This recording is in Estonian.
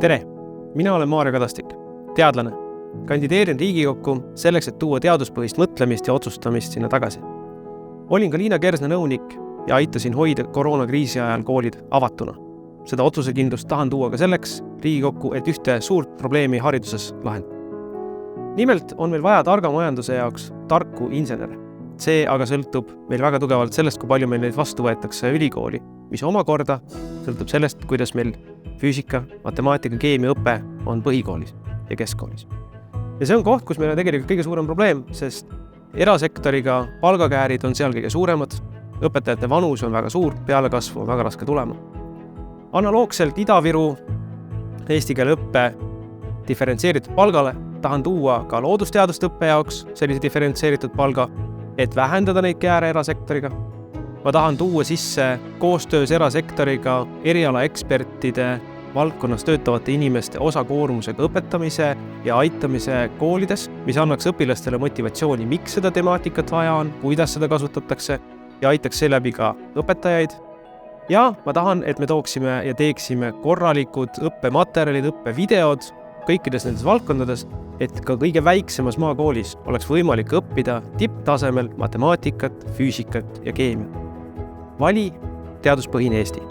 Tere! Mina olen Maarja Kadastik, teadlane. Kandideerin Riigikokku selleks, et tuua teaduspõhist mõtlemist ja otsustamist sinna tagasi. Olin ka Liina Kersna nõunik ja aitasin hoida koroonakriisi ajal koolid avatuna. Seda otsusekindlust tahan tuua ka selleks Riigikokku, et ühte suurt probleemi hariduses lahendada. Nimelt on meil vaja targa majanduse jaoks tarku insenere. See aga sõltub meil väga tugevalt sellest, kui palju meil neid vastu võetakse ülikooli, mis omakorda sõltub sellest, kuidas meil füüsika, matemaatika, keemia õpe on põhikoolis ja keskkoolis. Ja see on koht, kus meil on tegelikult kõige suurem probleem, sest erasektoriga palgakäärid on seal kõige suuremad, õpetajate vanus on väga suur, pealekasvu on väga raske tulema. Analoogselt Ida-Viru eesti keele õppe diferentseeritud palgale tahan tuua ka loodusteaduste õppe jaoks sellise diferentseeritud palga, et vähendada neid kääre erasektoriga. Ma tahan tuua sisse koostöös erasektoriga eriala ekspertide valdkonnas töötavate inimeste osakoormusega õpetamise ja aitamise koolides, mis annaks õpilastele motivatsiooni, miks seda temaatikat vaja on, kuidas seda kasutatakse ja aitaks seeläbi ka õpetajaid. Ja ma tahan, et me tooksime ja teeksime korralikud õppematerjalid, õppevideod kõikides nendes valdkondades, et ka kõige väiksemas maakoolis oleks võimalik õppida tipptasemel matemaatikat, füüsikat ja keemiat. Vali teaduspõhine Eesti.